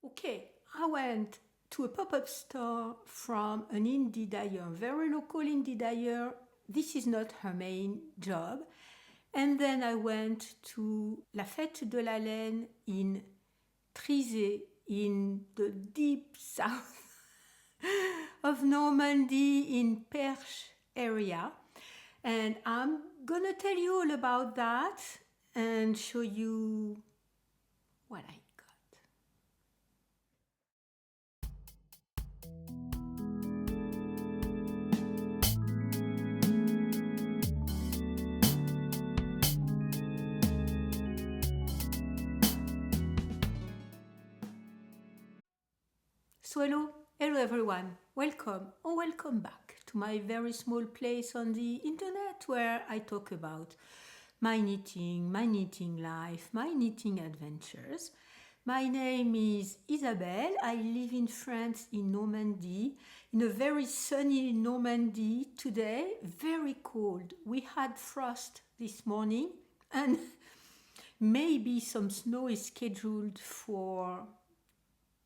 Okay, I went to a pop-up store from an indie dyer, very local indie dyer. This is not her main job. And then I went to la Fête de la Laine in Trizay, in the deep south of Normandy, in Perche area. And I'm gonna tell you all about that and show you what I got. So hello everyone, welcome or welcome back to my very small place on the internet where I talk about my knitting life, my knitting adventures. My name is Isabelle. I live in France, in Normandy, in a very sunny Normandy today, very cold. We had frost this morning and maybe some snow is scheduled for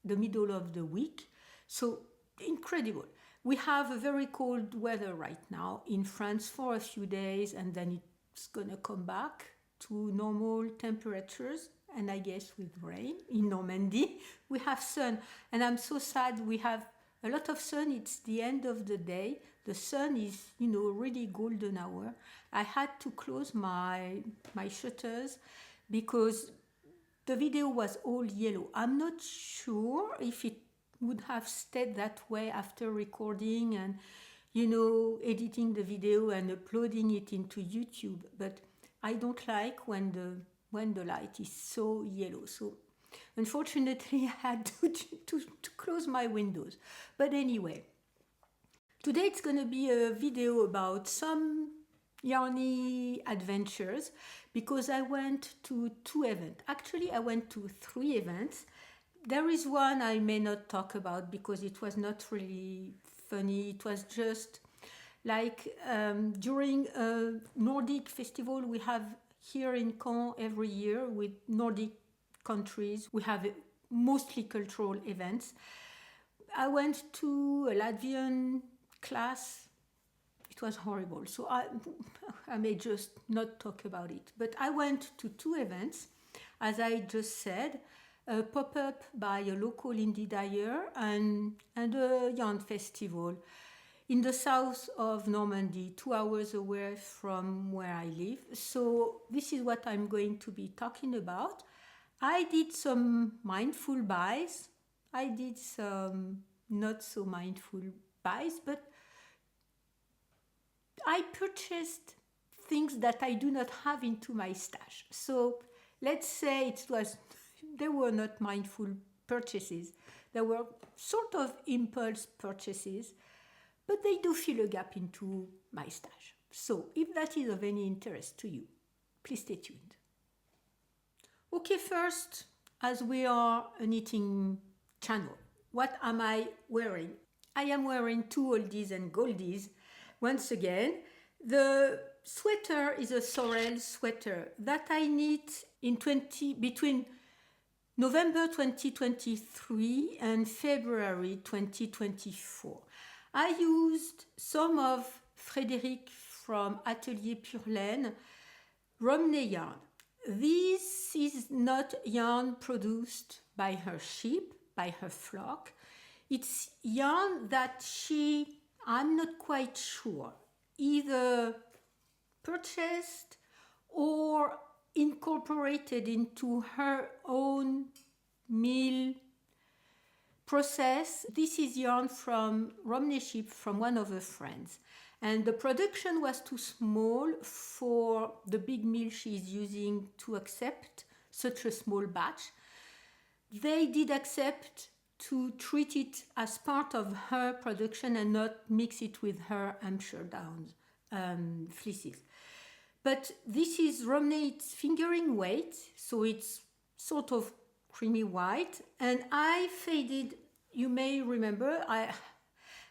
the middle of the week. So incredible. We have a very cold weather right now in France for a few days, and then it's gonna come back to normal temperatures, and I guess with rain in Normandy. We have sun, and I'm so sad we have a lot of sun. It's the end of the day. The sun is, really golden hour. I had to close my shutters because the video was all yellow. I'm not sure if it would have stayed that way after recording and editing the video and uploading it into YouTube, but I don't like when the light is so yellow. So unfortunately I had to close my windows. But anyway, today it's gonna be a video about some yarny adventures because I went to 2 events. Actually, I went to 3 events. There is one I may not talk about because it was not really funny. It was just like during a Nordic festival we have here in Caen every year with Nordic countries. We have mostly cultural events. I went to a Latvian class. It was horrible, so I may just not talk about it. But I went to 2 events, as I just said, a pop-up by a local indie dyer and a yarn festival in the south of Normandy, 2 hours away from where I live. So this is what I'm going to be talking about. I did some mindful buys. I did some not so mindful buys, but I purchased things that I do not have into my stash. So let's say they were not mindful purchases. They were sort of impulse purchases, but they do fill a gap into my stash. So if that is of any interest to you, please stay tuned. Okay, first, as we are a knitting channel, what am I wearing? I am wearing 2 oldies and goldies. Once again, the sweater is a sorrel sweater that I knit between November 2023 and February 2024. I used some of Frédéric from Atelier Pure Laine Romney yarn. This is not yarn produced by her sheep, by her flock. It's yarn that I'm not quite sure, either purchased or incorporated into her own mill process. This is yarn from Romney sheep from one of her friends. And the production was too small for the big mill she is using to accept such a small batch. They did accept to treat it as part of her production and not mix it with her Hampshire Downs fleeces. But this is Romney's fingering weight, so it's sort of creamy white. And I faded, you may remember,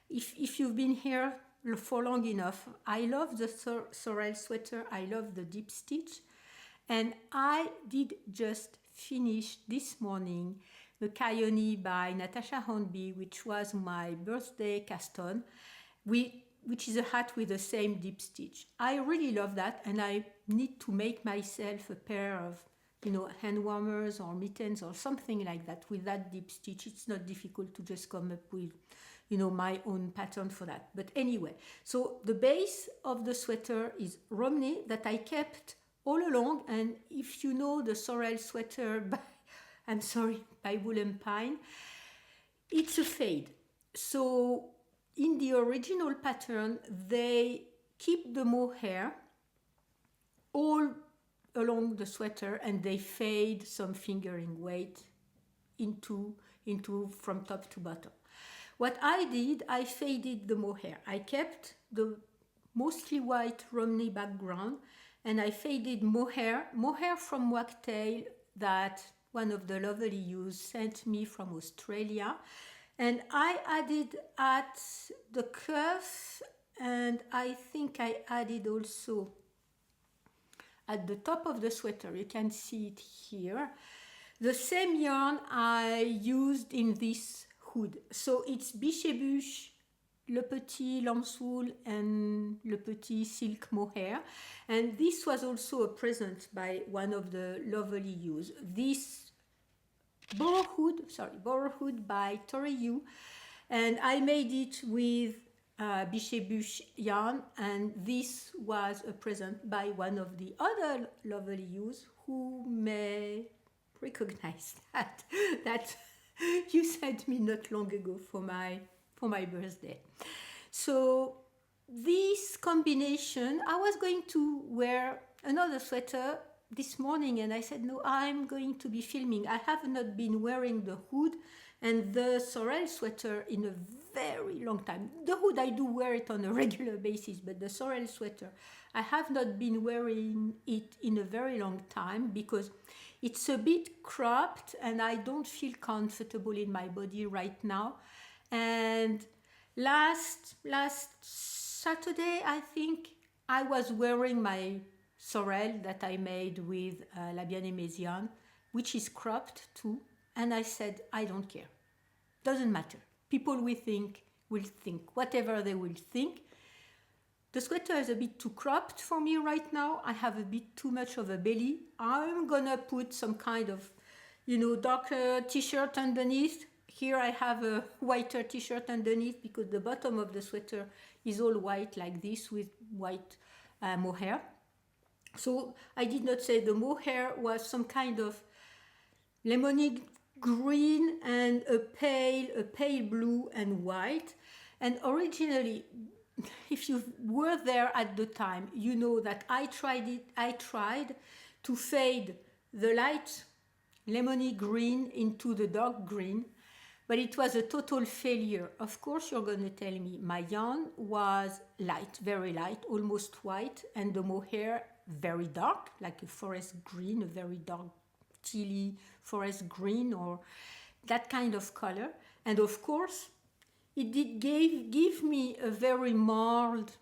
if you've been here for long enough, I love the sorrel sweater, I love the deep stitch. And I did just finish this morning the Cayenne by Natasha Hornby, which was my birthday cast on, which is a hat with the same deep stitch. I really love that, and I need to make myself a pair of, hand warmers or mittens or something like that with that deep stitch. It's not difficult to just come up with, my own pattern for that. But anyway, so the base of the sweater is Romney that I kept all along, and if you know the Sorel sweater by Woolen Pine, it's a fade. So in the original pattern, they keep the mohair all along the sweater and they fade some fingering weight into from top to bottom. What I did, I faded the mohair. I kept the mostly white Romney background and I faded mohair from wagtail that one of the lovely yous sent me from Australia. And I added at the cuff, and I think I added also at the top of the sweater. You can see it here. The same yarn I used in this hood. So it's Biche-Buche, Le Petit Lancewool and Le Petit Silk Mohair. And this was also a present by one of the lovely yous. This Borough Hood by Tori Yu, and I made it with Biche-Buche yarn, and this was a present by one of the other lovely yous who may recognize that you sent me not long ago for my birthday. So this combination, I was going to wear another sweater this morning and I said, no, I'm going to be filming. I have not been wearing the hood and the Sorel sweater in a very long time. The hood, I do wear it on a regular basis, but the Sorel sweater, I have not been wearing it in a very long time because it's a bit cropped and I don't feel comfortable in my body right now. And last Saturday, I think, I was wearing my Sorel that I made with La Bien-Aimée yarn, which is cropped too. And I said, I don't care. Doesn't matter. People will think whatever they will think. The sweater is a bit too cropped for me right now. I have a bit too much of a belly. I'm gonna put some kind of, darker t-shirt underneath. Here I have a whiter t-shirt underneath because the bottom of the sweater is all white like this with white mohair. So I did not say the mohair was some kind of lemony green and a pale blue and white. And originally, if you were there at the time, you know that I tried to fade the light lemony green into the dark green, but it was a total failure. Of course, you're going to tell me my yarn was light, very light, almost white, and the mohair very dark, like a forest green, a very dark tealy forest green or that kind of color. And of course, it did give me a very mild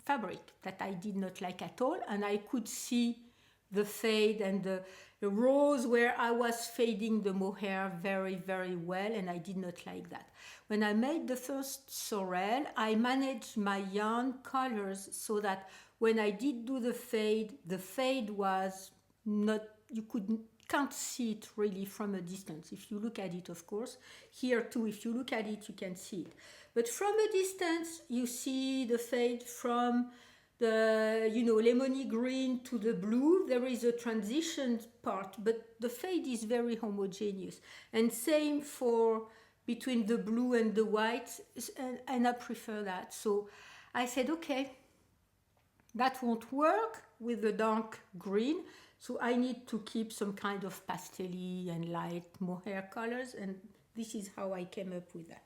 fabric that I did not like at all, and I could see the fade and the rows where I was fading the mohair very, very well, and I did not like that. When I made the first Sorel, I managed my yarn colors so that when I did do the fade was not, you can't see it really from a distance. If you look at it, of course, here too, if you look at it, you can see it. But from a distance, you see the fade from the, lemony green to the blue. There is a transition part, but the fade is very homogeneous. And same for between the blue and the white, and I prefer that. So I said, okay, that won't work with the dark green. So I need to keep some kind of pastel-y and light mohair colors, and this is how I came up with that.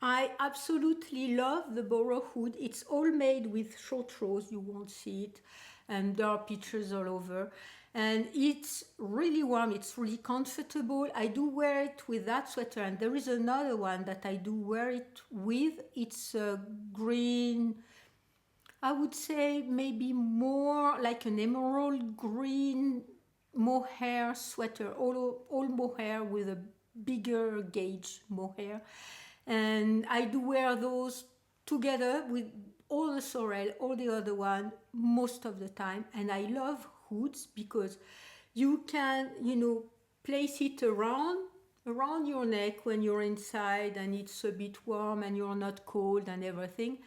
I absolutely love the Borough hood. It's all made with short rows, you won't see it, and there are pictures all over. And it's really warm, it's really comfortable. I do wear it with that sweater, and there is another one that I do wear it with. It's a green, I would say maybe more like an emerald green mohair sweater, all mohair with a bigger gauge mohair, and I do wear those together with all the sorrel, all the other one most of the time. And I love hoods because you can, place it around your neck when you're inside and it's a bit warm and you're not cold and everything.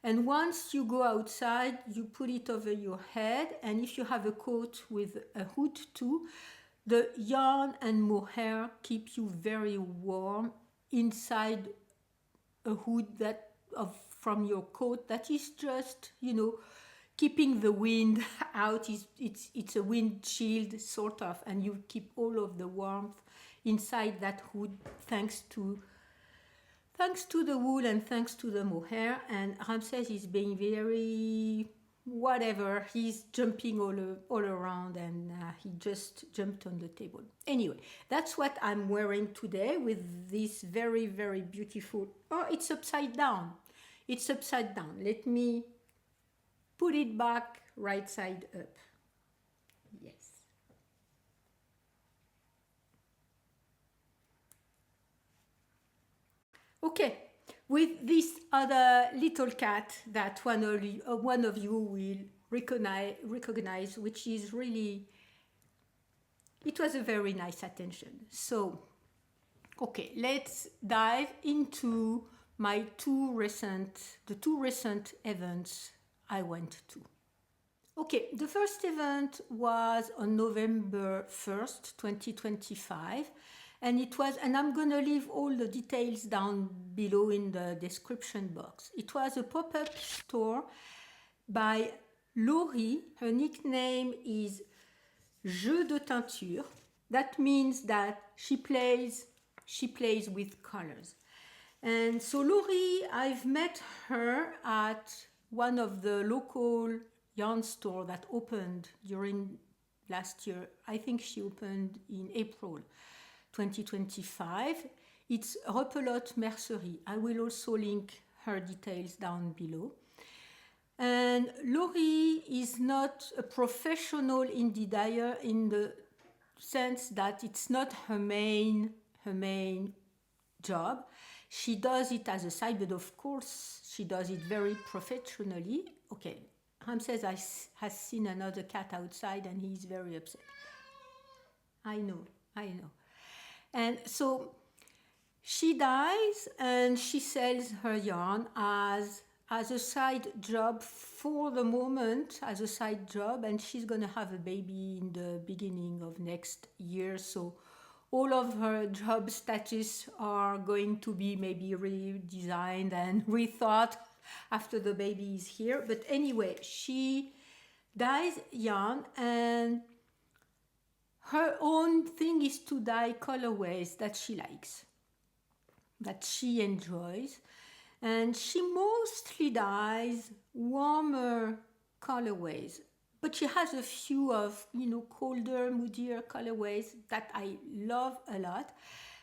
And once you go outside, you put it over your head, and if you have a coat with a hood too, the yarn and mohair keep you very warm inside a hood from your coat that is just, keeping the wind out. It's a wind shield sort of, and you keep all of the warmth inside that hood thanks to the wool and thanks to the mohair. And Ramses is being very whatever, he's jumping all around, and he just jumped on the table. Anyway, that's what I'm wearing today with this very, very beautiful, it's upside down. Let me put it back right side up. Yes. Okay, with this other little cat that one of you will recognize, which is really, it was a very nice attention. So, okay, let's dive into the two recent events I went to. Okay, the first event was on November 1st, 2025. And I'm going to leave all the details down below in the description box. It was a pop-up store by Laurie. Her nickname is Jeu de Teinture. That means that she plays with colors. And so Laurie, I've met her at one of the local yarn store that opened during last year. I think she opened in April 2025. It's Repelote Mercerie. I will also link her details down below. And Laurie is not a professional indie dyer in the sense that it's not her main job. She does it as a side, but of course she does it very professionally. Okay, Ramses has seen another cat outside and he's very upset. I know. And so she dyes and she sells her yarn as a side job for the moment, as a side job, and she's going to have a baby in the beginning of next year. So all of her job status are going to be maybe redesigned and rethought after the baby is here. But anyway, she dyes yarn, and her own thing is to dye colorways that she likes, that she enjoys. And she mostly dyes warmer colorways. But she has a few of, colder, moodier colorways that I love a lot.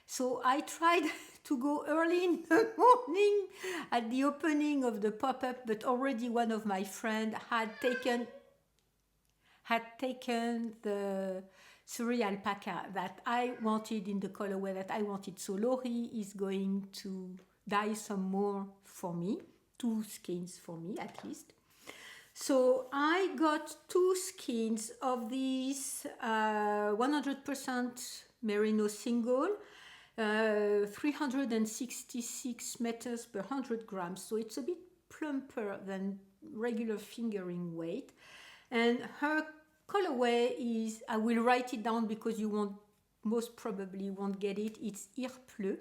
So I tried to go early in the morning at the opening of the pop-up, but already one of my friends had taken the Surrey alpaca that I wanted in the colorway that I wanted. So Laurie is going to dye some more for me, 2 skeins for me at least. So I got 2 skeins of these 100% merino single, 366 meters per 100 grams. So it's a bit plumper than regular fingering weight. And her colorway is, I will write it down because you most probably won't get it. It's Il pleut.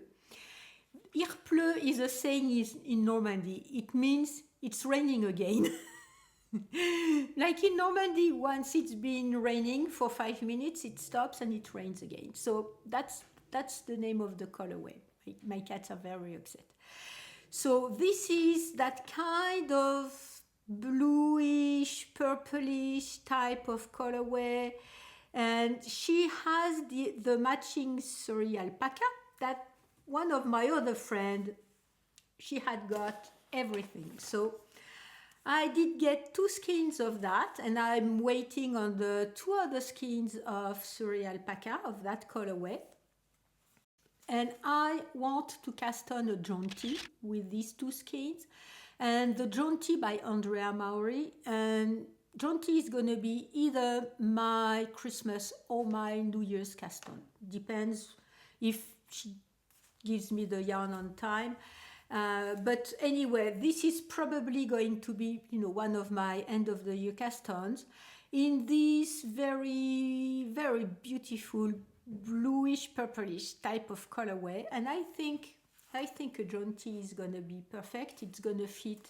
Il pleut is a saying in Normandy. It means it's raining again. Like in Normandy, once it's been raining for 5 minutes, it stops and it rains again. So that's the name of the colorway. My cats are very upset. So this is that kind of bluish, purplish type of colorway. And she has the matching Surrey alpaca that one of my other friends, she had got everything. So I did get 2 skeins of that, and I'm waiting on the 2 other skeins of Surrey alpaca of that colorway. and I want to cast on a jaunty with these two skeins, and the jaunty by Andrea Maury, and jaunty is going to be either my Christmas or my New Year's cast on, depends if she gives me the yarn on time. But anyway, this is probably going to be, one of my end of the year cast-ons in this very, very beautiful bluish purplish type of colorway. And I think a jaunty is gonna be perfect. It's gonna fit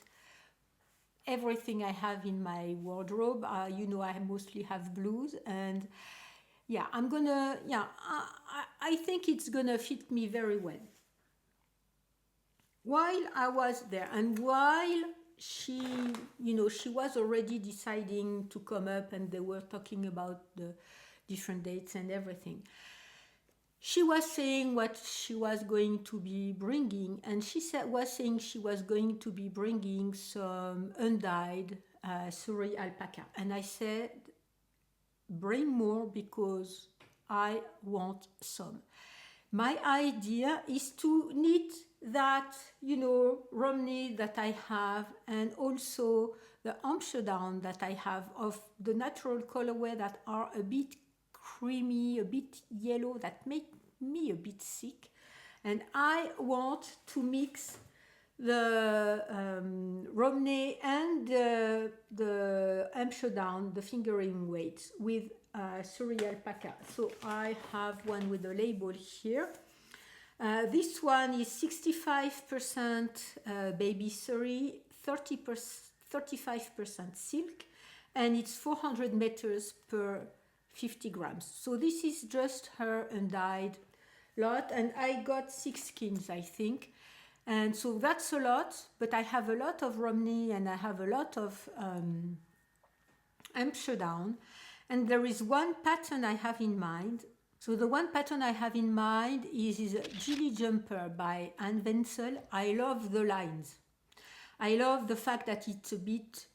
everything I have in my wardrobe. I mostly have blues, and yeah, I think it's gonna fit me very well. While I was there, and while she was already deciding to come up, and they were talking about the different dates and everything, she was saying what she was going to be bringing, and was saying she was going to be bringing some undyed Surrey alpaca, and I said, bring more because I want some. My idea is to knit that, Romney that I have, and also the Amsterdam that I have of the natural colorway that are a bit creamy, a bit yellow, that make me a bit sick. And I want to mix the Romney and the Amsterdam, the fingering weights, with Surrey alpaca. So I have one with the label here. This one is 65% baby Surrey, 35% silk, and it's 400 meters per 50 grams. So this is just her undyed lot, and I got 6 skeins, I think. And so that's a lot, but I have a lot of Romney and I have a lot of Amsterdam. And there is one pattern I have in mind. So the one pattern I have in mind is a Gilly Jumper by Anne Wenzel. I love the lines. I love the fact that it's a bit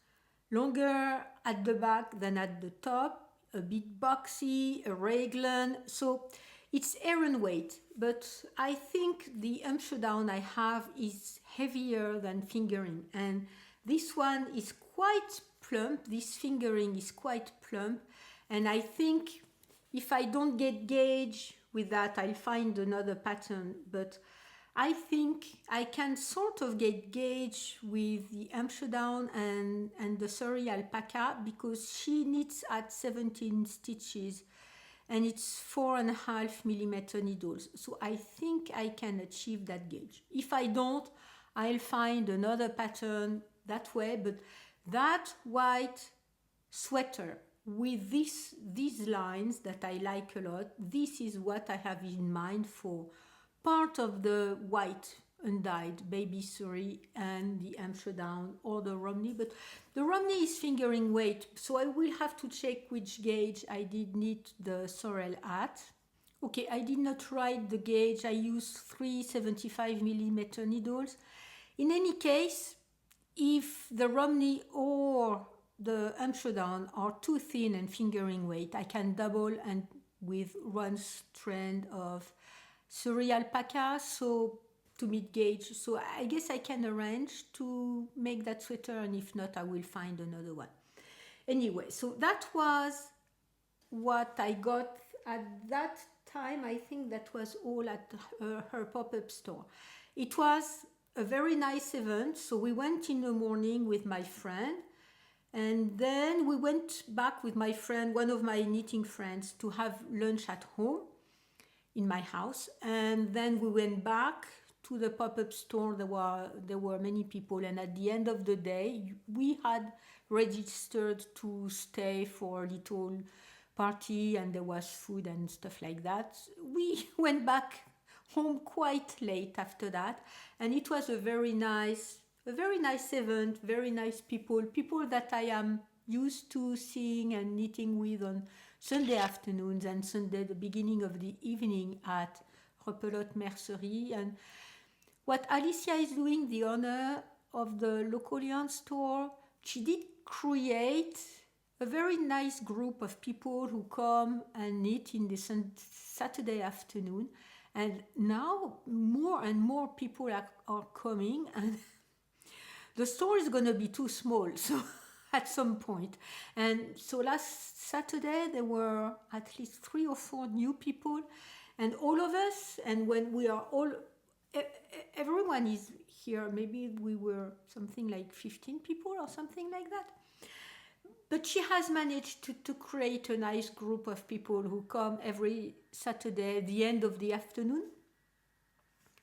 longer at the back than at the top, a bit boxy, a raglan. So it's Aran weight, but I think the Amsterdam I have is heavier than fingering. And this one is quite plump. This fingering is quite plump. And I think if I don't get gauge with that, I'll find another pattern. But I think I can sort of get gauge with the Amsterdam and the Surrey alpaca, because she knits at 17 stitches and it's 4.5 millimeter needles. So I think I can achieve that gauge. If I don't, I'll find another pattern that way. But that white sweater with these lines that I like a lot, this is what I have in mind for part of the white undyed baby Surrey and the Amsterdam or the Romney. But the Romney is fingering weight, so I will have to check which gauge I did knit the sorrel at. Okay, I did not write the gauge. I used 3.75 millimeter needles. In any case, if the Romney or the Amsterdam are too thin and fingering weight, I can double and with one strand of Surrey alpaca, so to meet gauge. So I guess I can arrange to make that sweater, and if not, I will find another one. Anyway, so that was what I got at that time. I think that was all at her pop-up store. It was a very nice event. So we went in the morning with my friend, and then we went back with my friend, one of my knitting friends, to have lunch at home in my house. And then we went back to the pop-up store. There were many people, and at the end of the day we had registered to stay for a little party, and there was food and stuff like that. We went back home quite late after that, and it was a very nice event, very nice people that I am used to seeing and knitting with on Sunday afternoons and Sunday, the beginning of the evening at Repelote Mercerie. And what Alicia is doing, the owner of the local yarn store, she did create a very nice group of people who come and knit in the Saturday afternoon. And now more and more people are coming, and the store is going to be too small, so at some point. And so last Saturday there were at least 3 or 4 new people, and all of us, and when we are all, everyone is here, maybe we were something like 15 people or something like that. But she has managed to create a nice group of people who come every Saturday at the end of the afternoon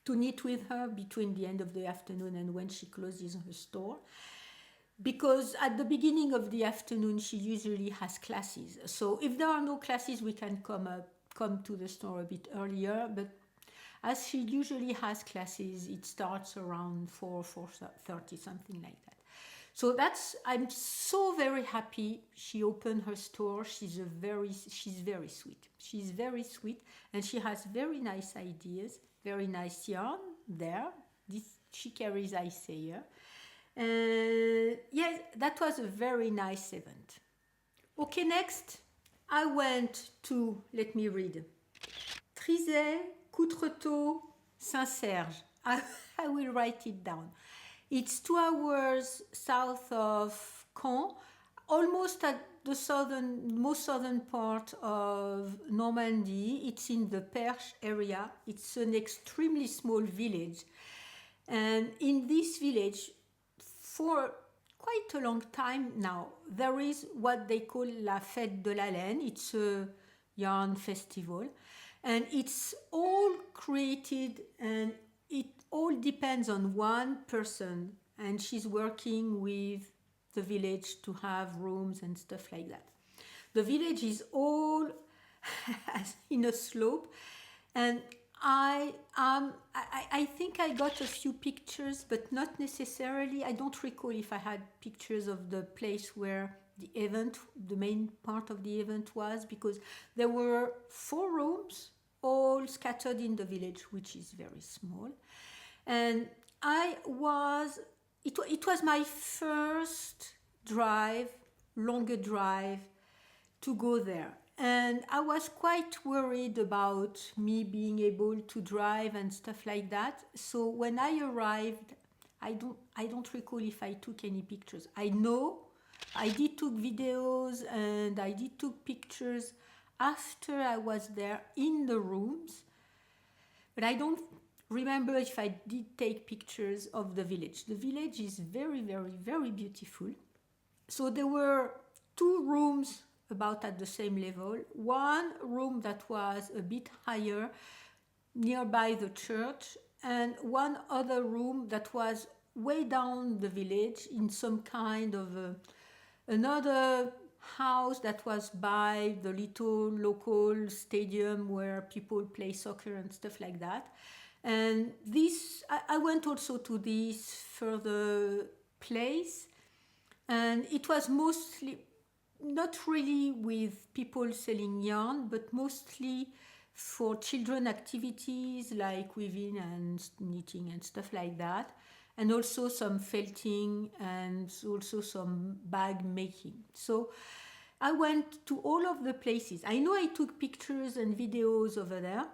to knit with her between the end of the afternoon and when she closes her store. Because at the beginning of the afternoon, she usually has classes. So if there are no classes, we can come to the store a bit earlier. But as she usually has classes, it starts around 4:30, something like that. So I'm so very happy she opened her store. She's very sweet. She's very sweet, and she has very nice ideas, very nice yarn there. She carries Iceayer. Yes, that was a very nice event. Okay, next, I went to, let me read, Trizay, Coutretot, Saint-Serge. I will write it down. It's 2 hours south of Caen, almost at the most southern part of Normandy. It's in the Perche area. It's an extremely small village. And in this village, for quite a long time now, there is what they call la Fête de la Laine. It's a yarn festival. And it's all created, and it all depends on one person, and she's working with the village to have rooms and stuff like that. The village is all in a slope, and I think I got a few pictures, but not necessarily. I don't recall if I had pictures of the place where the main part of the event was, because there were 4 rooms all scattered in the village, which is very small. And it was my first longer drive to go there. And I was quite worried about me being able to drive and stuff like that. So when I arrived, I don't recall if I took any pictures. I know I did took videos, and I did took pictures after I was there in the rooms, but I don't remember if I did take pictures of the village. The village is very, very, very beautiful. So there were 2 rooms about at the same level. One room that was a bit higher, nearby the church, and one other room that was way down the village in some kind of another house that was by the little local stadium where people play soccer and stuff like that. And I went also to this further place, and it was mostly not really with people selling yarn, but mostly for children activities like weaving and knitting and stuff like that, and also some felting and also some bag making. So I went to all of the places. I know I took pictures and videos over there,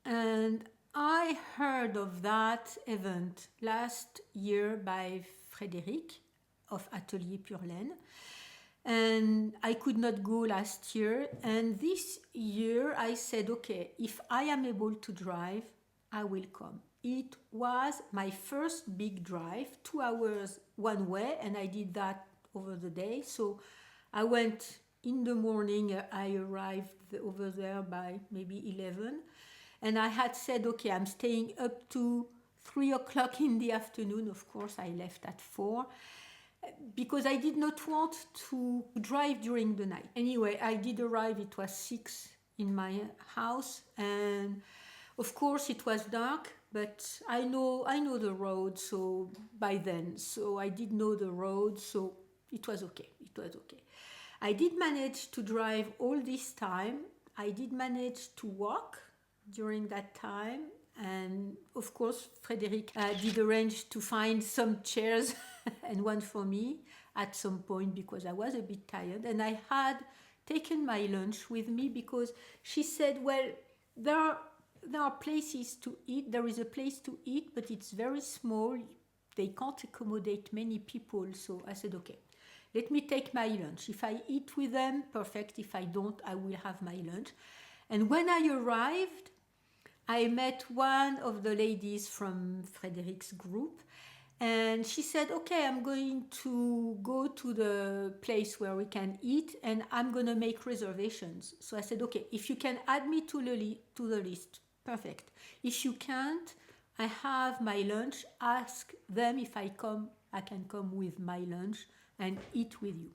and I heard of that event last year by Frédéric of Atelier Pure Laine, and I could not go last year. And this year I said, okay, if I am able to drive, I will come. It was my first big drive, 2 hours one way, and I did that over the day. So I went in the morning. I arrived over there by maybe 11, and I had said, okay, I'm staying up to 3 o'clock in the afternoon. Of course, I left at 4 because I did not want to drive during the night. Anyway, I did arrive. It was 6 in my house, and of course it was dark, but I know the road, so by then, so I did know the road, so it was okay. I did manage to drive all this time. I did manage to walk during that time, and of course Frédéric did arrange to find some chairs and one for me at some point, because I was a bit tired, and I had taken my lunch with me, because she said, well, there are there are places to eat. There is a place to eat, but it's very small. They can't accommodate many people. So I said, okay, let me take my lunch. If I eat with them, perfect. If I don't, I will have my lunch. And when I arrived, I met one of the ladies from Frédéric's group, and she said, okay, I'm going to go to the place where we can eat, and I'm going to make reservations. So I said, okay, if you can add me to the list, perfect. If you can't, I have my lunch. Ask them if I can come with my lunch and eat with you.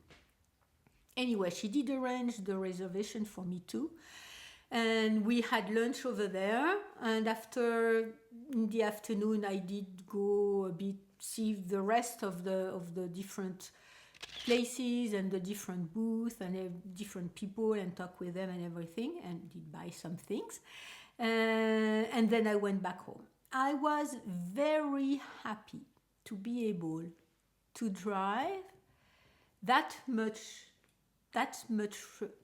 Anyway, she did arrange the reservation for me too. And we had lunch over there. And after, in the afternoon, I did go a bit see the rest of the different places and the different booths and different people and talk with them and everything, and did buy some things. And then I went back home. I was very happy to be able to drive that much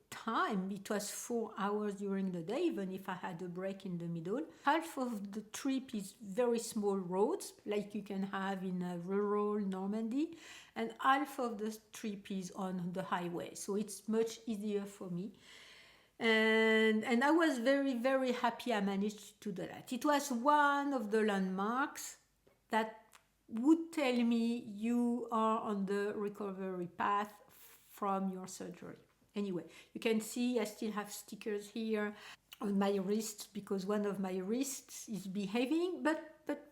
time. It was 4 hours during the day, even if I had a break in the middle. Half of the trip is very small roads, like you can have in a rural Normandy, and half of the trip is on the highway, so it's much easier for me. And I was very, very happy I managed to do that. It was one of the landmarks that would tell me you are on the recovery path from your surgery. Anyway, you can see I still have stickers here on my wrist because one of my wrists is behaving, but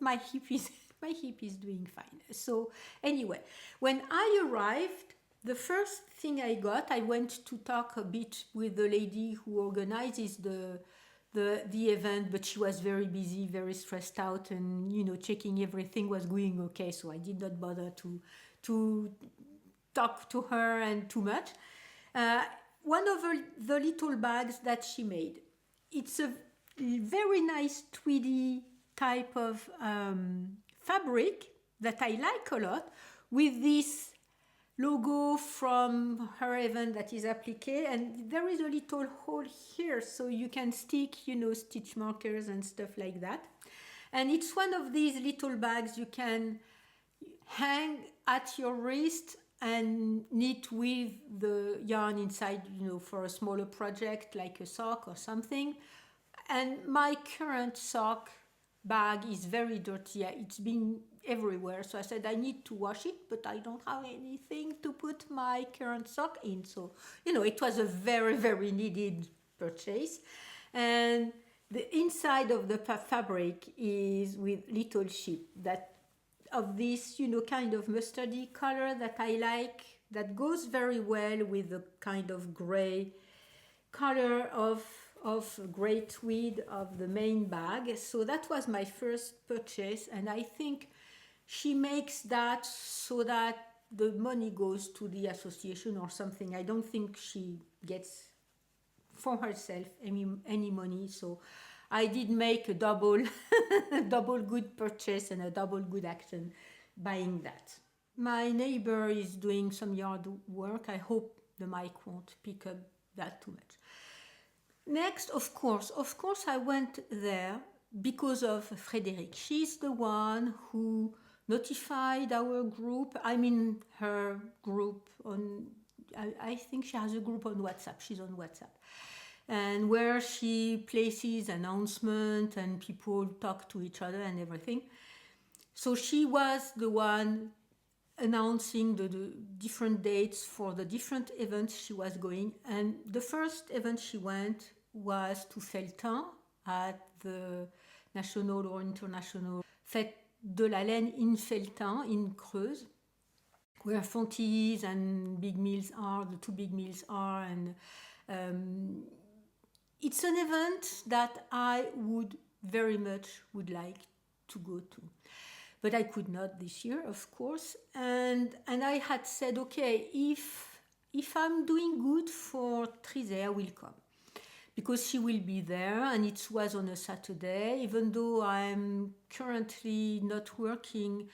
my hip is doing fine. So anyway, when I arrived, the first thing I went to talk a bit with the lady who organizes the event, but she was very busy, very stressed out, and checking everything was going okay. So I did not bother to talk to her and too much. One of the little bags that she made, it's a very nice tweedy type of fabric that I like a lot, with this logo from her event that is appliqué, and there is a little hole here so you can stick stitch markers and stuff like that. And it's one of these little bags you can hang at your wrist and knit with the yarn inside, for a smaller project like a sock or something. And my current sock bag is very dirty. It's been everywhere, so I said I need to wash it, but I don't have anything to put my current sock in. So it was a very, very needed purchase. And the inside of the fabric is with little sheep that of this kind of mustardy color that I like, that goes very well with the kind of gray color of gray tweed of the main bag. So that was my first purchase, and I think she makes that so that the money goes to the association or something. I don't think she gets for herself any money. So I did make a double good purchase and a double good action buying that. My neighbor is doing some yard work. I hope the mic won't pick up that too much. Next, of course, I went there because of Frédéric. She's the one who notified our group. I'm in her group on, I think she has a group on WhatsApp. She's on WhatsApp. And where she places announcements and people talk to each other and everything. So she was the one announcing the different dates for the different events she was going. And the first event she went was to Feutre at the national or international Fête de la Laine in Feutre, in Creuse, where Fonties and big mills are, the two big mills are, and it's an event that I would very much would like to go to. But I could not this year, of course. And I had said, okay, if I'm doing good for Trizay, I will come. Because she will be there, and it was on a Saturday. Even though I'm currently not working,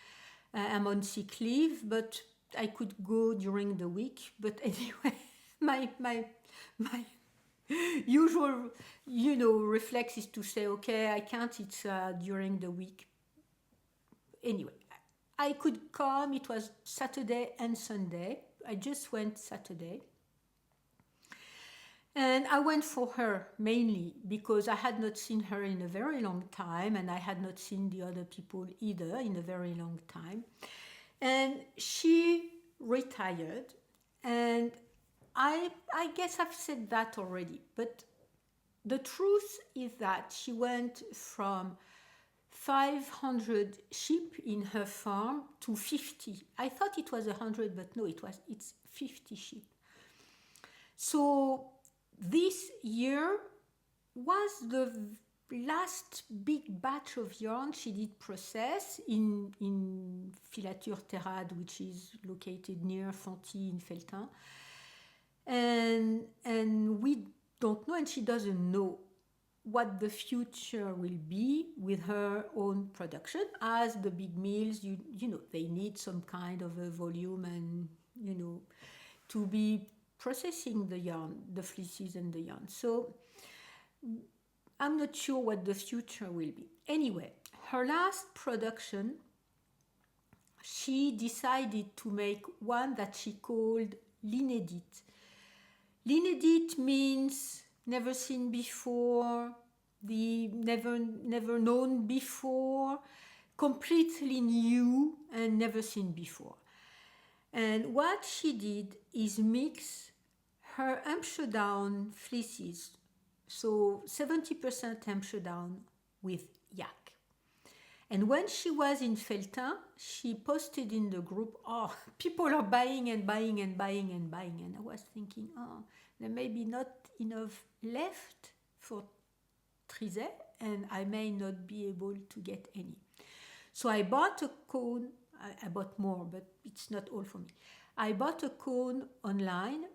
I'm on sick leave, but I could go during the week. But anyway, my usual, reflex is to say, okay, I can't, it's during the week. Anyway, I could come, it was Saturday and Sunday. I just went Saturday. And I went for her mainly because I had not seen her in a very long time, and I had not seen the other people either in a very long time. And she retired, and I guess I've said that already, but the truth is that she went from 500 sheep in her farm to 50. I thought it was 100, but no, it's 50 sheep. So this year was the last big batch of yarn she did process in Filature Terrade, which is located near Fonty in Feltin. And we don't know, and she doesn't know what the future will be with her own production, as the big mills, they need some kind of a volume and, to be processing the yarn, the fleeces and the yarn. So I'm not sure what the future will be. Anyway, her last production, she decided to make one that she called l'inédite. L'inédite means never seen before, the never known before, completely new and never seen before. And what she did is mix her Hampshire down fleeces, so 70% Hampshire down with yak. And when she was in Feltin, she posted in the group, oh, people are buying and buying and buying and buying. And I was thinking, oh, there may be not enough left for Trizay, and I may not be able to get any. So I bought a cone. I bought more, but it's not all for me. I bought a cone online,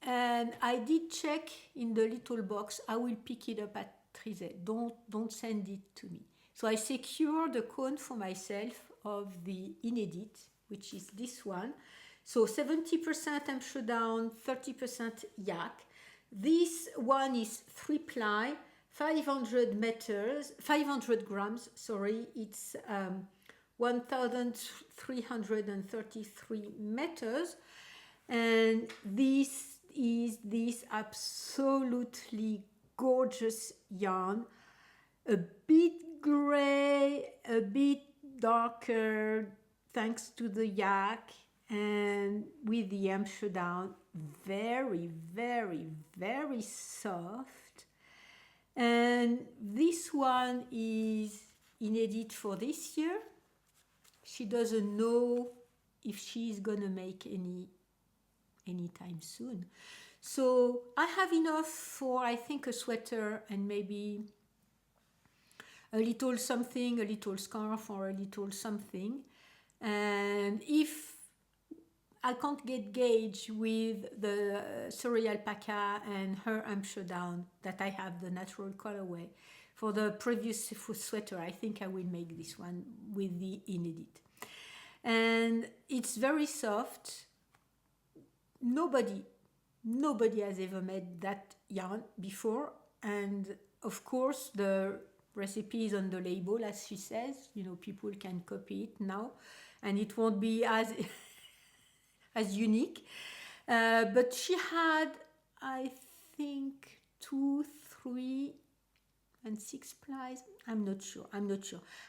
and I did check in the little box. I will pick it up at Trizay. Don't send it to me. So I secured a cone for myself of the Inédite, which is this one. So 70% Hampshire down, 30% yak. This one is 3-ply, 500 grams, sorry. It's 1,333 meters. And this is this absolutely gorgeous yarn, a bit gray, a bit darker thanks to the yak, and with the Hampshire down, very, very, very soft. And this one is Inédite for this year. She doesn't know if she's gonna make any anytime soon. So I have enough for, I think, a sweater and maybe a little something, a little scarf or a little something. And if I can't get gauge with the Surrey alpaca and her Hampshire down that I have the natural colorway for the previous sweater, I think I will make this one with the Inédite. And it's very soft. Nobody has ever made that yarn before, and of course the recipe is on the label, as she says. People can copy it now, and it won't be as as unique. But she had, I think, 2, 3, and 6 plies. I'm not sure.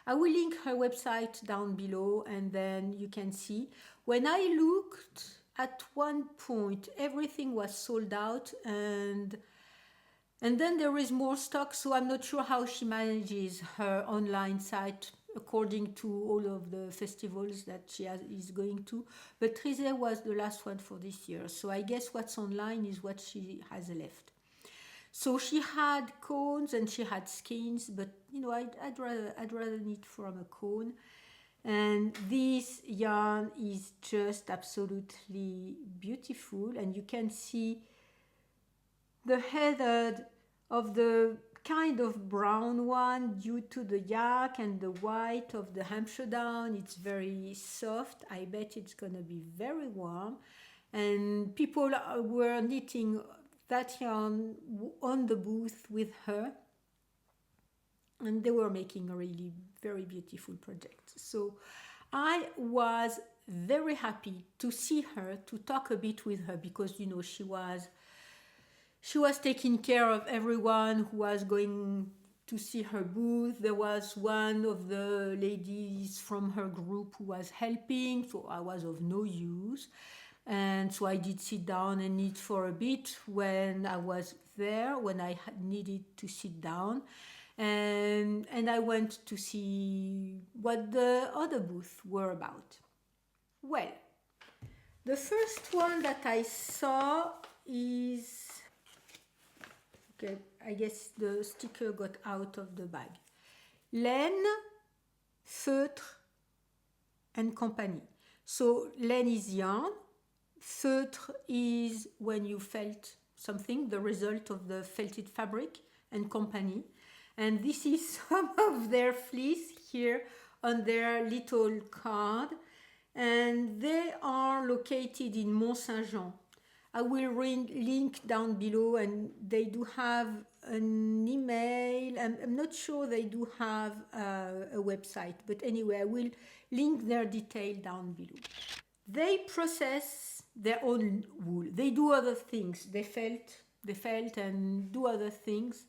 I will link her website down below, and then you can see. When I looked, at one point everything was sold out, and then there is more stock, so I'm not sure how she manages her online site according to all of the festivals that she is going to. But Trizay was the last one for this year, so I guess what's online is what she has left. So she had cones and she had skeins, but I'd rather knit from a cone. And this yarn is just absolutely beautiful, and you can see the heather of the kind of brown one due to the yak, and the white of the Hampshire down. It's very soft. I bet it's gonna be very warm, and people were knitting that yarn on the booth with her, and they were making a really very beautiful project. So I was very happy to see her, to talk a bit with her, because you know she was taking care of everyone who was going to see her booth. There was one of the ladies from her group who was helping, so I was of no use. And so I did sit down and knit for a bit when I was there, when I needed to sit down. And I went to see what the other booths were about. Well, the first one that I saw is, okay, I guess the sticker got out of the bag. Laine, Feutre, and company. So Laine is yarn. Feutre is when you felt something, the result of the felted fabric, and company. And this is some of their fleece here on their little card. And they are located in Mont Saint-Jean. I will link down below, and they do have an email. I'm not sure they do have a website, but anyway, I will link their detail down below. They process their own wool. They do other things. They felt and do other things,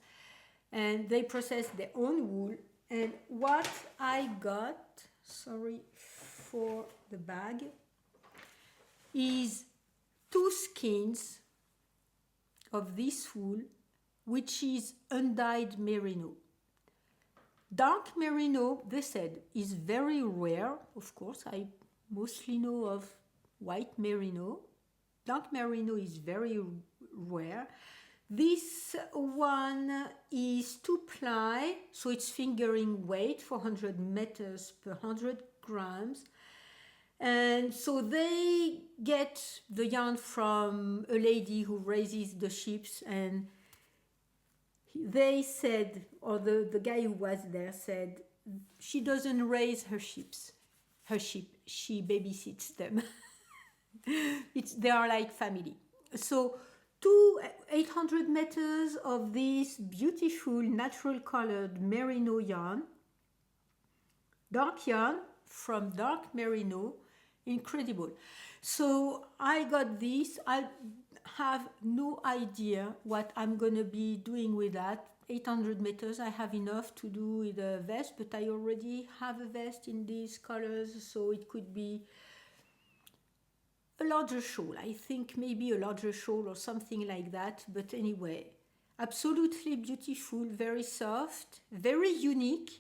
and they process their own wool. And what I got, sorry for the bag, is 2 skeins of this wool, which is undyed merino. Dark merino, they said, is very rare. Of course, I mostly know of white merino. Dark merino is very rare. This one is 2-ply, so it's fingering weight, 400 meters per 100 grams. And so they get the yarn from a lady who raises the ships, and they said, or the guy who was there said, she doesn't raise her sheep, she babysits them. They are like family. So 800 meters of this beautiful natural colored merino yarn, dark yarn from dark merino, incredible. So I got this. I have no idea what I'm gonna be doing with that. 800 meters, I have enough to do with a vest, but I already have a vest in these colors, so it could be a larger shawl. I think maybe a larger shawl or something like that. But anyway, absolutely beautiful, very soft, very unique.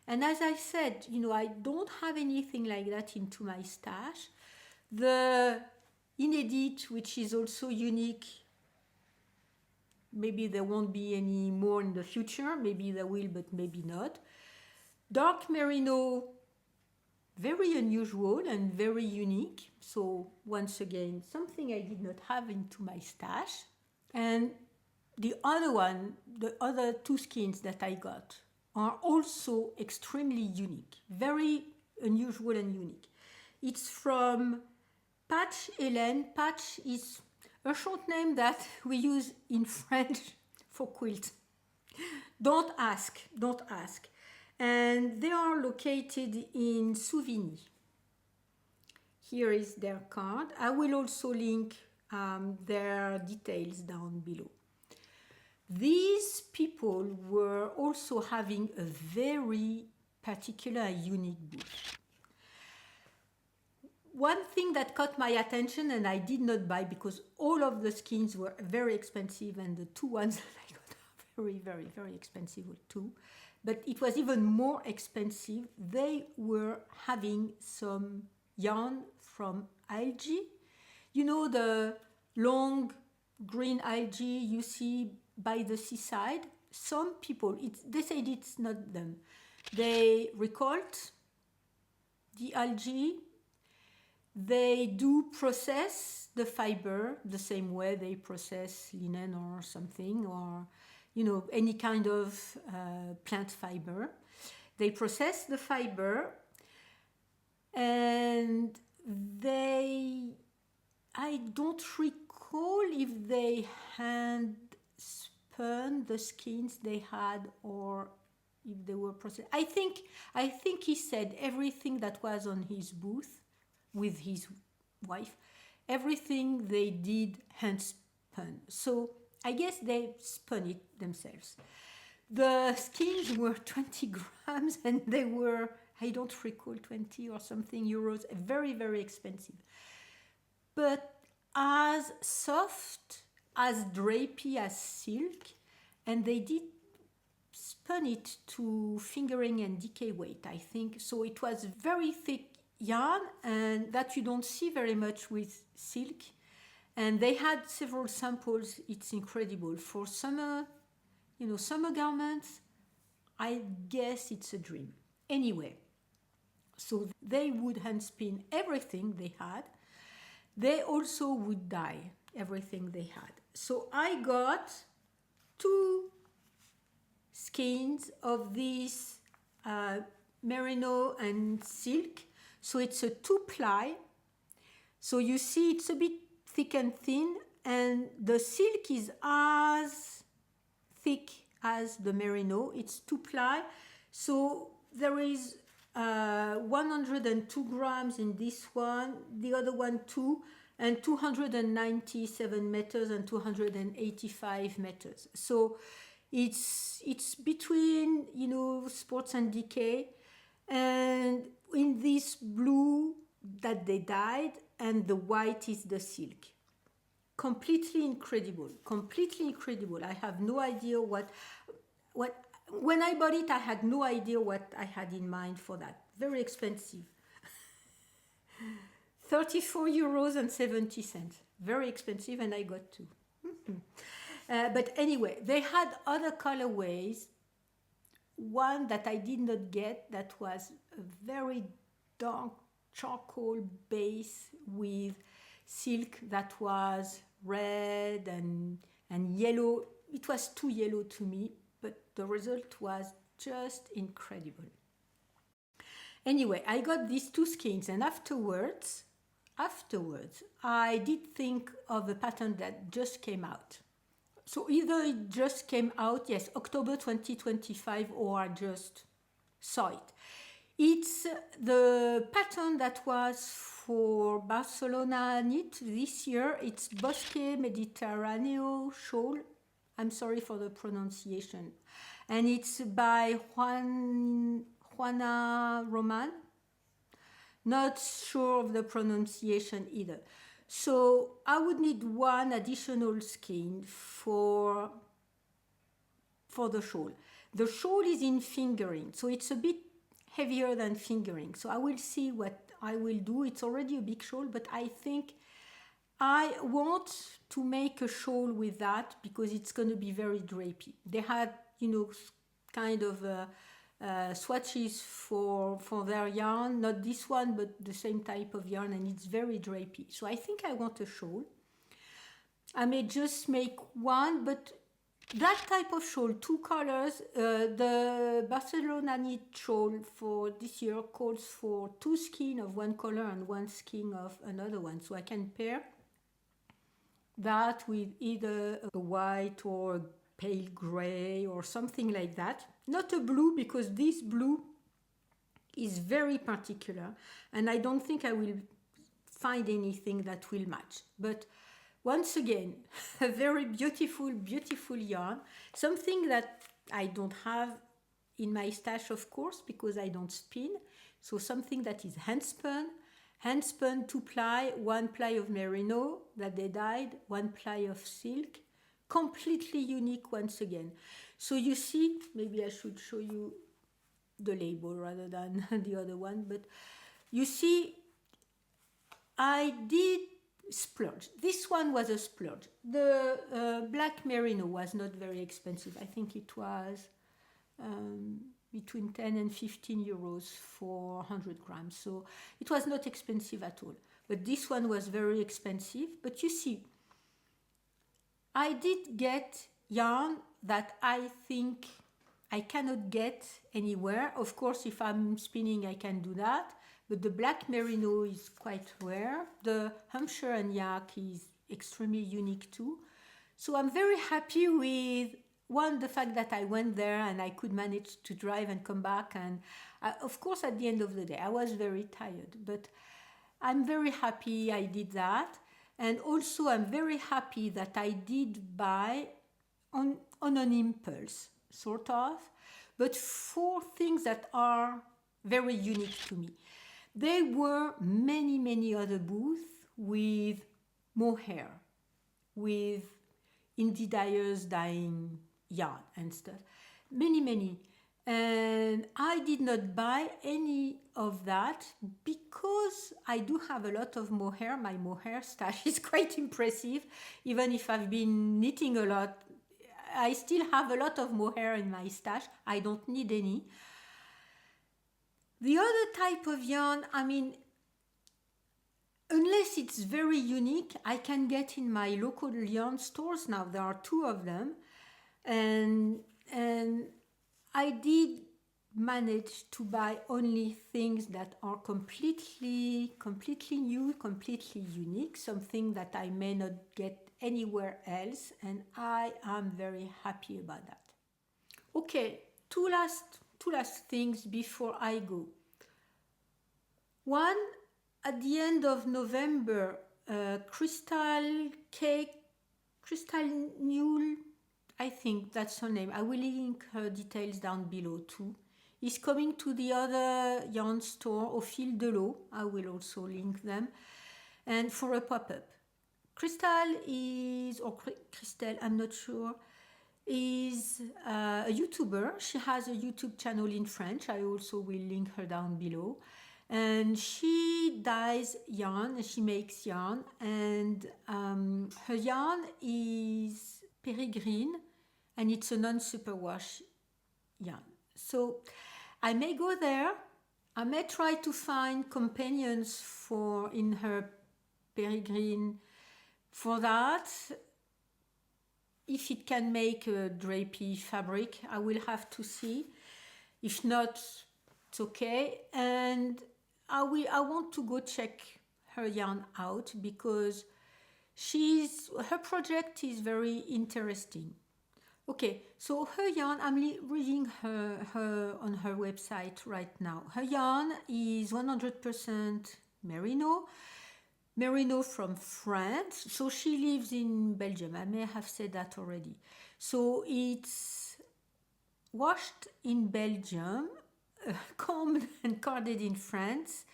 And as I said, you know, I don't have anything like that into my stash. The Inedit, which is also unique, maybe there won't be any more in the future. Maybe there will, but maybe not. Dark merino, very unusual and very unique. So once again, something I did not have into my stash. And the other one, the other 2 skeins that I got, are also extremely unique, very unusual and unique. It's from Patch Hélène. Patch is a short name that we use in French for quilt. Don't ask. And they are located in Souvigny. Here is their card. I will also link their details down below. These people were also having a very particular, unique booth. One thing that caught my attention, and I did not buy because all of the skeins were very expensive, and the 2 ones that I got are very, very, very expensive too. But it was even more expensive. They were having some yarn from algae. You know, the long green algae you see by the seaside? Some people, they said it's not them. They recolt the algae. They do process the fiber the same way they process linen or something, or you know, any kind of plant fiber. They process the fiber, and I don't recall recall if they hand spun the skeins they had or if they were processed. I think he said everything that was on his booth with his wife, everything they did hand spun. So I guess they spun it themselves. The skeins were 20 grams and they were, I don't recall, 20 or something euros, very, very expensive. But as soft, as drapey as silk, and they did spun it to fingering and decay weight, I think. So it was very thick yarn, and that you don't see very much with silk. And they had several samples. It's incredible. For summer, summer garments, I guess it's a dream. Anyway, so they would hand spin everything they had. They also would dye everything they had. So I got 2 skeins of this merino and silk. So it's a 2-ply. So you see it's a bit thick and thin, and the silk is as thick as the merino. It's 2-ply. So there is 102 grams in this one, the other one 2, and 297 meters and 285 meters. So it's between, sports and decay, and in this blue that they dyed, and the white is the silk. Completely incredible, completely incredible. I have no idea what when I bought it, I had no idea what I had in mind for that. Very expensive. 34 euros and 70 cents. Very expensive, and I got 2. But anyway, they had other colorways. One that I did not get, that was a very dark charcoal base with silk that was red and yellow. It was too yellow to me, but the result was just incredible. Anyway, I got these 2 skeins, and afterwards, I did think of a pattern that just came out. So either it just came out, yes, October 2025, or I just saw it. It's the pattern that was for Barcelona Knit this year. It's Bosque Mediterraneo Shawl. I'm sorry for the pronunciation. And it's by Juana Roman. Not sure of the pronunciation either. So I would need 1 additional skein for the shawl. The shawl is in fingering, so it's a bit heavier than fingering. So I will see what I will do. It's already a big shawl, but I think I want to make a shawl with that because it's going to be very drapey. They had, kind of swatches for their yarn, not this one, but the same type of yarn, and it's very drapey. So I think I want a shawl. I may just make 1, but that type of shawl, 2 colors, the Barcelona Knit shawl for this year calls for 2 skeins of one color and 1 skein of another one. So I can pair that with either a white or a pale gray or something like that. Not a blue, because this blue is very particular and I don't think I will find anything that will match. But once again, a very beautiful, beautiful yarn. Something that I don't have in my stash, of course, because I don't spin. So something that is hand spun 2-ply, 1-ply of merino that they dyed, 1-ply of silk. Completely unique once again. So you see, maybe I should show you the label rather than the other one, but you see, I did splurge. This one was a splurge. The black merino was not very expensive. I think it was between 10 and 15 euros for 100 grams. So it was not expensive at all. But this one was very expensive. But you see, I did get yarn that I think I cannot get anywhere. Of course, if I'm spinning, I can do that. But the black merino is quite rare. The Hampshire and Yak is extremely unique too. So I'm very happy with one, the fact that I went there and I could manage to drive and come back. And of course, at the end of the day, I was very tired, but I'm very happy I did that. And also, I'm very happy that I did buy on an impulse, sort of, but for things that are very unique to me. There were many, many other booths with mohair, with indie dyers dyeing yarn and stuff. Many, many. And I did not buy any of that because I do have a lot of mohair. My mohair stash is quite impressive. Even if I've been knitting a lot, I still have a lot of mohair in my stash. I don't need any. The other type of yarn, I mean, unless it's very unique, I can get in my local yarn stores now. There are two of them, and I did manage to buy only things that are completely new, completely unique, something that I may not get anywhere else, and I am very happy about that. Okay, two last things before I go. One, at the end of November, ChristalLK, I think that's her name. I will link her details down below too. Is coming to the other yarn store, Au Fil de l'Eau. I will also link them. And for a pop-up. Crystal is, or Christelle, I'm not sure, is a YouTuber. She has a YouTube channel in French. I also will link her down below. And she dyes yarn, she makes yarn, and her yarn is peregrine, and it's a non-superwash yarn. So I may go there. I may try to find companions in her peregrine for that. If it can make a drapey fabric, I will have to see. If not, it's okay. And I want to go check her yarn out because her project is very interesting. Okay, so her yarn, I'm reading her on her website right now. Her yarn is 100% merino from France. So she lives in Belgium. I may have said that already. So it's washed in Belgium, combed and carded in France.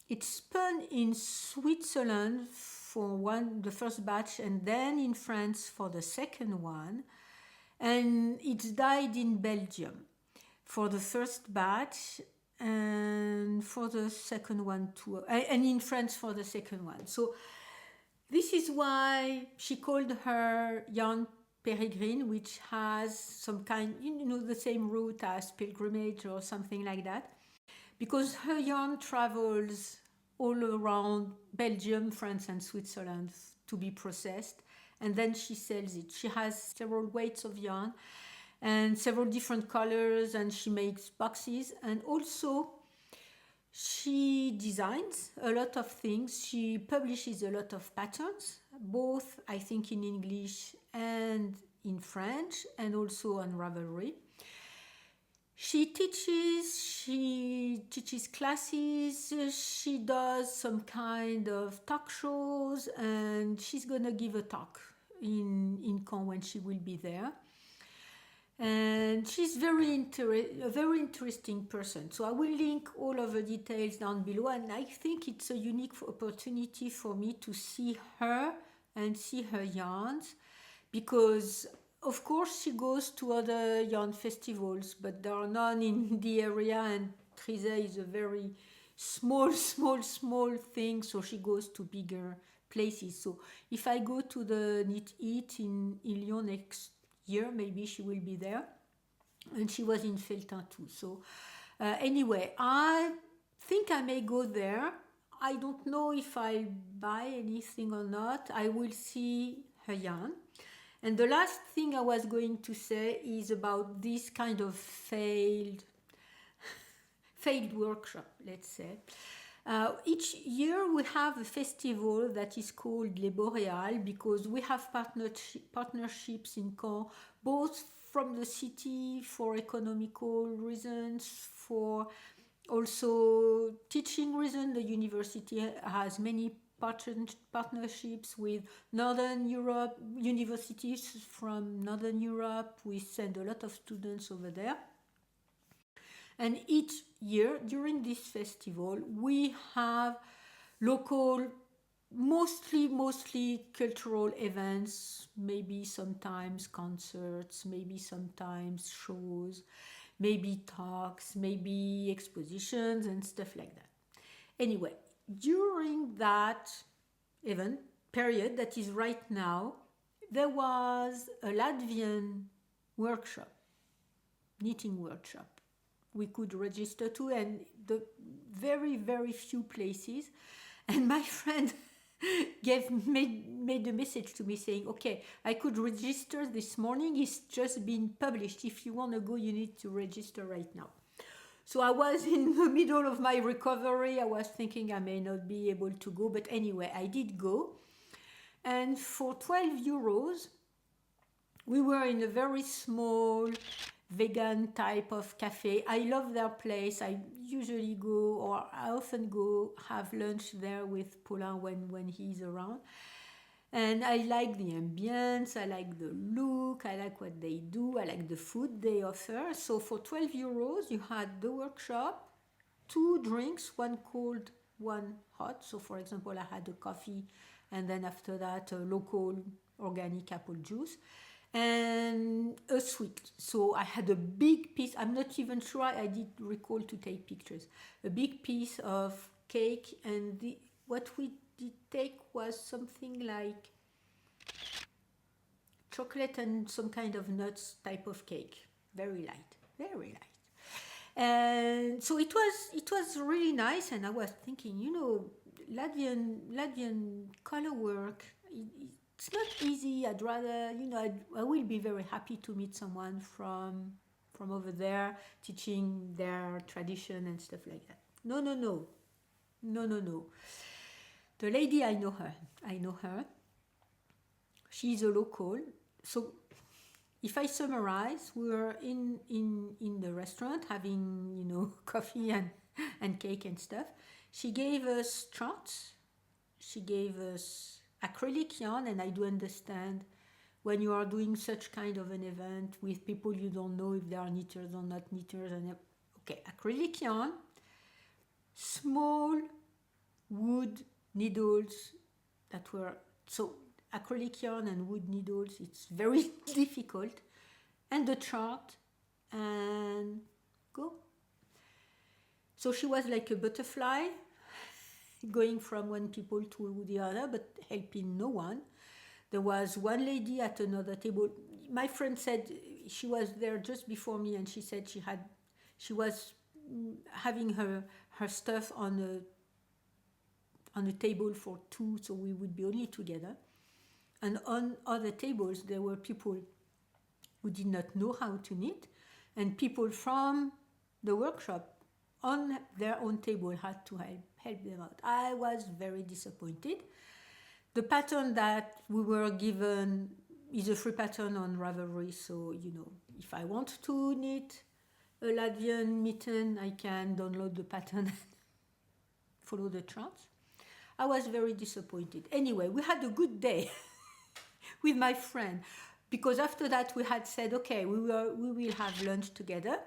It's spun in Switzerland for the first batch, and then in France for the second one. And it's dyed in Belgium for the first batch and for the second one too, and in France for the second one. So this is why she called her yarn peregrine, which has some kind, the same root as pilgrimage or something like that, because her yarn travels all around Belgium, France, and Switzerland to be processed, and then she sells it. She has several weights of yarn and several different colors, and she makes boxes, and also she designs a lot of things. She publishes a lot of patterns, both I think in English and in French, and also on Ravelry. She teaches classes, she does some kind of talk shows, and she's gonna give a talk in Caen when she will be there. And she's a very interesting person. So I will link all of the details down below, and I think it's a unique opportunity for me to see her and see her yarns, because of course she goes to other yarn festivals, but there are none in the area, and Trizay is a very small thing, so she goes to bigger places. So if I go to the Knit Eat in Lyon next year, maybe she will be there. And she was in Feutre too. So anyway, I think I may go there. I don't know if I buy anything or not. I will see her yarn. And the last thing I was going to say is about this kind of failed workshop, let's say. Each year we have a festival that is called Les Boréales because we have partnerships in Caen, both from the city for economical reasons, for also teaching reasons. The university has many partnerships with Northern Europe, universities from Northern Europe. We send a lot of students over there. And each year during this festival, we have local, mostly cultural events, maybe sometimes concerts, maybe sometimes shows, maybe talks, maybe expositions and stuff like that. Anyway, during that event period, that is right now, there was a Latvian workshop, knitting workshop. We could register to, and the very few places. And my friend made a message to me saying, okay, I could register this morning, it's just been published. If you want to go, you need to register right now. So I was in the middle of my recovery. I was thinking I may not be able to go, but anyway, I did go. And for 12 euros, we were in a very small vegan type of cafe. I love their place. I usually go, or I often go have lunch there with Paulin when he's around. And I like the ambience, I like the look, I like what they do, I like the food they offer. So for 12 euros, you had the workshop, 2 drinks, one cold, one hot. So for example, I had a coffee, and then after that, a local organic apple juice, and a sweet. So I had a big piece, I'm not even sure, I did recall to take pictures, a big piece of cake, and what we did take was something like chocolate and some kind of nuts type of cake, very light. And so it was really nice, and I was thinking, Latvian color work, it's not easy. I'd rather, I will be very happy to meet someone from over there teaching their tradition and stuff like that. No. The lady, I know her. She's a local. So if I summarize, we were in the restaurant having, coffee and cake and stuff. She gave us charts. She gave us acrylic yarn, and I do understand when you are doing such kind of an event with people you don't know if they are knitters or not knitters. And okay, acrylic yarn, small wood needles that were, so acrylic yarn and wood needles, it's very difficult, and the chart, and go. So she was like a butterfly going from one people to the other, but helping no one. There was one lady at another table. My friend said she was there just before me, and she said she was having her stuff on a table for 2, so we would be only together. And on other tables, there were people who did not know how to knit, and people from the workshop on their own table had to help them out. I was very disappointed. The pattern that we were given is a free pattern on Ravelry, so if I want to knit a Latvian mitten, I can download the pattern and follow the charts. I was very disappointed. Anyway, we had a good day with my friend, because after that we had said, okay, we will have lunch together.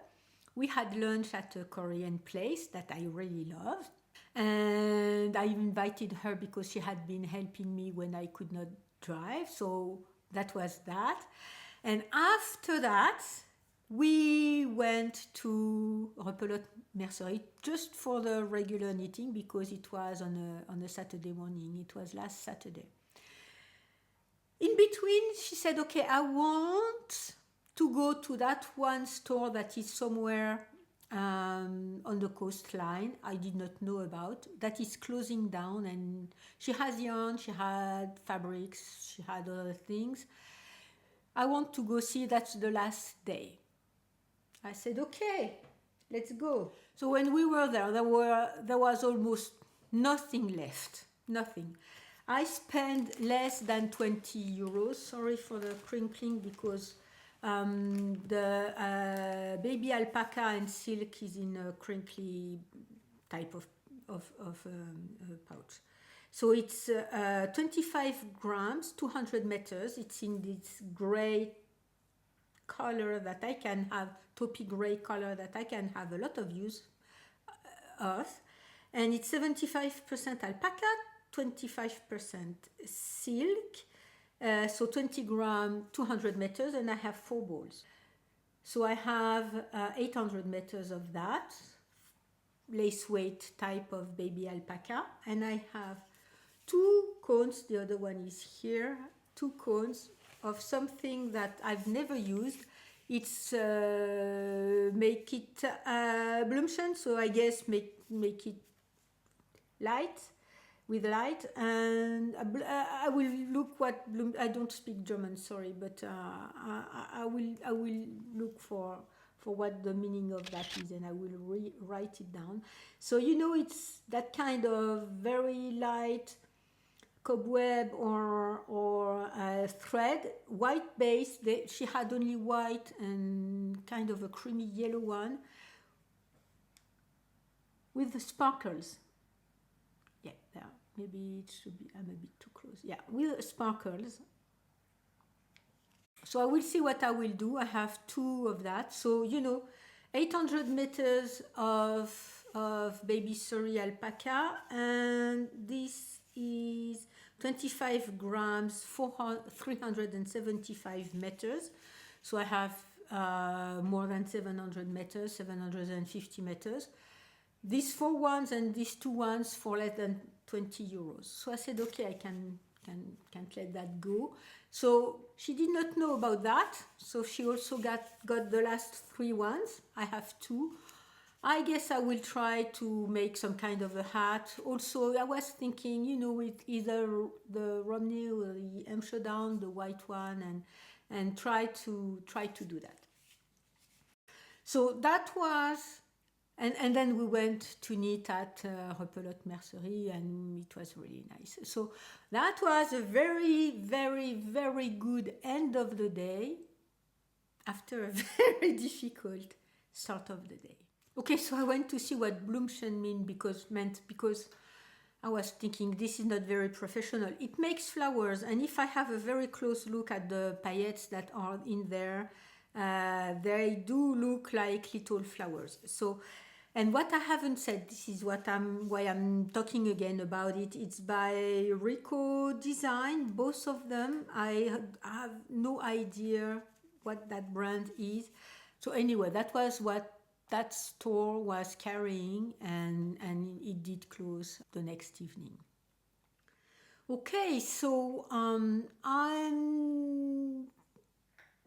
We had lunch at a Korean place that I really loved, and I invited her because she had been helping me when I could not drive, so that was that. And after that, we went to Repelote Mercerie just for the regular knitting, because it was on a Saturday morning. It was last Saturday. In between, she said, okay, I want to go to that one store that is somewhere on the coastline I did not know about, that is closing down, and she has yarn, she had fabrics, she had other things. I want to go see, that's the last day. I said, okay, let's go. So when we were there, there was almost nothing left, nothing. I spent less than 20 euros. Sorry for the crinkling because the baby alpaca and silk is in a crinkly type of pouch. So it's 25 grams, 200 meters. It's in this gray color that I can have, taupey gray color that I can have a lot of use of. And it's 75% alpaca, 25% silk. So 20 gram, 200 meters, and I have 4 balls. So I have 800 meters of that lace weight type of baby alpaca, and I have 2 cones, the other one is here, 2 cones of something that I've never used. It's make it Blümchen, so I guess make it light, with light, and I will look what Bloom. I don't speak German, sorry, but I will look for what the meaning of that is, and I will write it down. So you know, it's that kind of very light cobweb or thread, white base. She had only white and kind of a creamy yellow one with the sparkles. Yeah, there. Maybe it should be, I'm a bit too close. Yeah, with sparkles. So I will see what I will do. I have 2 of that. So, you know, 800 meters of baby Surrey alpaca, and this is 25 grams, 375 meters. So I have more than 700 meters, 750 meters. These 4 ones and these 2 ones for less than 20 euros. So I said, okay, I can't let that go. So she did not know about that. So she also got the last 3 ones. I have 2. I guess I will try to make some kind of a hat. Also, I was thinking, you know, with either the Romney or the Amsterdam, the white one, and try to do that. So that was. And then we went to knit at Repelote Mercerie, and it was really nice. So that was a very, very, very good end of the day after a very difficult start of the day. Okay, so I went to see what Blümchen meant because I was thinking this is not very professional. It makes flowers, and if I have a very close look at the paillettes that are in there, they do look like little flowers. So. And what I haven't said, this is why I'm talking again about it. It's by Rico Design, both of them. I have no idea what that brand is. So anyway, that was what that store was carrying, and it did close the next evening. Okay, so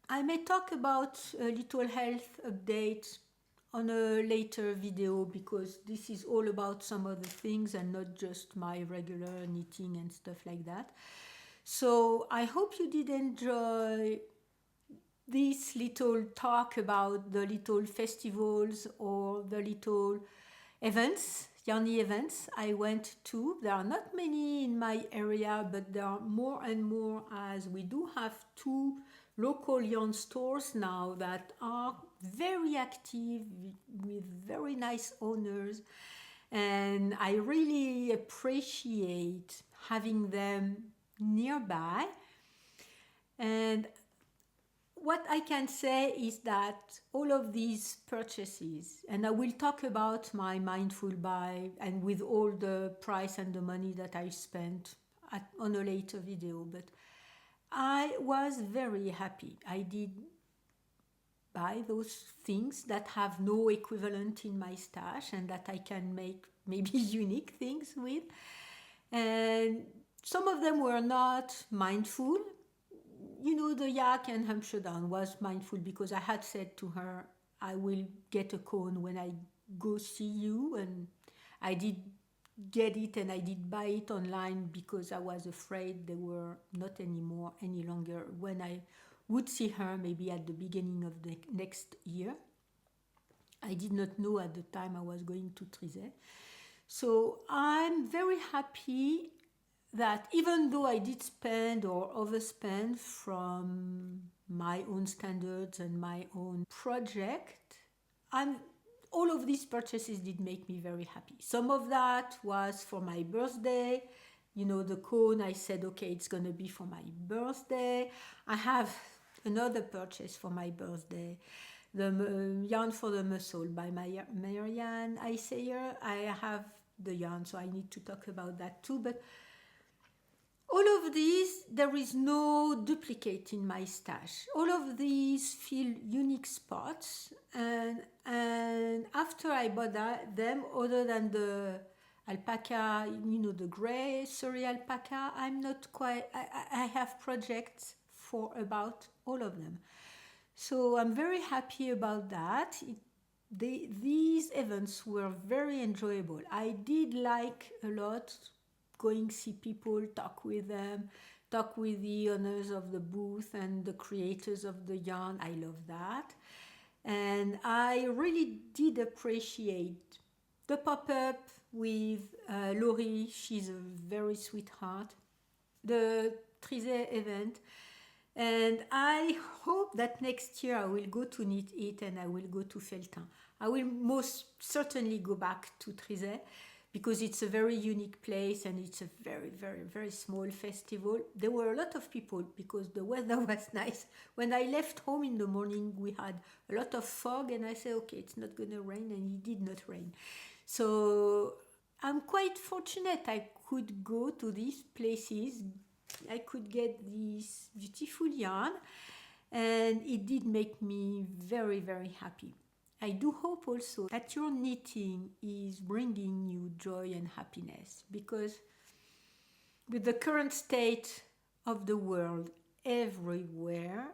I may talk about a little health update on a later video, because this is all about some other things and not just my regular knitting and stuff like that. So I hope you did enjoy this little talk about the little festivals or the little events, yarny events I went to. There are not many in my area, but there are more and more, as we do have 2 local yarn stores now that are very active with very nice owners, and I really appreciate having them nearby. And what I can say is that all of these purchases, and I will talk about my mindful buy and with all the price and the money that I spent on a later video, but I was very happy. I did buy those things that have no equivalent in my stash and that I can make maybe unique things with. And some of them were not mindful. You know, the yak and Amsterdam was mindful because I had said to her, I will get a cone when I go see you, and I did get it, and I did buy it online because I was afraid they were not any longer when I would see her maybe at the beginning of the next year. I did not know at the time I was going to Trizay. So I'm very happy that even though I did spend or overspend from my own standards and my own project, I'm all of these purchases did make me very happy. Some of that was for my birthday. You know, the cone, I said, okay, it's going to be for my birthday. I have another purchase for my birthday. The yarn for the muscle by Marianne Isayer. I have the yarn, so I need to talk about that too. But all of these, there is no duplicate in my stash. All of these feel unique spots, and after I bought them, other than the alpaca, you know, the gray surrey alpaca, I'm not quite. I have projects for about all of them, so I'm very happy about that. These events were very enjoyable. I did like a lot going see people, talk with them, talk with the owners of the booth and the creators of the yarn. I love that. And I really did appreciate the pop-up with Laurie. She's a very sweetheart. The Trizay event. And I hope that next year I will go to Knit It and I will go to Feutre. I will most certainly go back to Trizay because it's a very unique place and it's a very, very, very small festival. There were a lot of people because the weather was nice. When I left home in the morning, we had a lot of fog and I said, okay, it's not going to rain, and it did not rain. So I'm quite fortunate I could go to these places. I could get this beautiful yarn, and it did make me very, very happy. I do hope also that your knitting is bringing you joy and happiness, because with the current state of the world everywhere,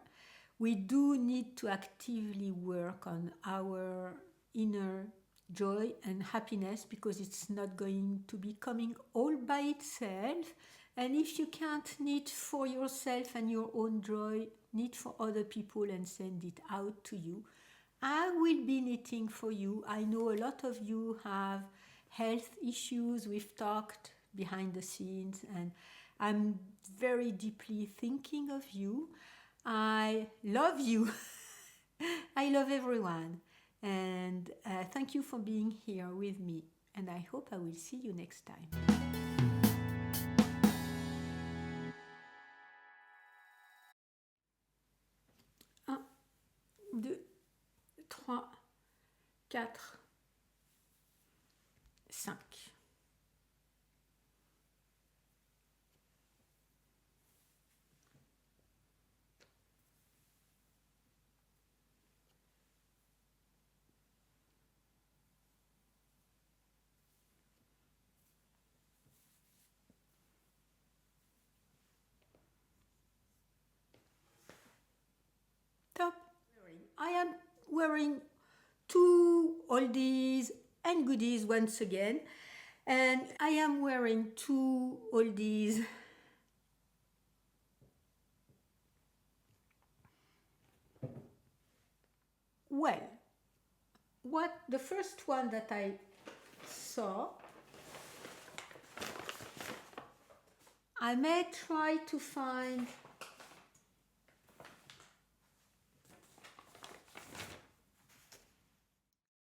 we do need to actively work on our inner joy and happiness, because it's not going to be coming all by itself. And if you can't knit for yourself and your own joy, knit for other people and send it out to you. I will be knitting for you. I know a lot of you have health issues. We've talked behind the scenes, and I'm very deeply thinking of you. I love you. I love everyone. And thank you for being here with me. And I hope I will see you next time. 1, 2, 3, 4, 5. Top. I am wearing 2 oldies and goodies once again, and I am wearing 2 oldies. Well, what the first one that I saw, I may try to find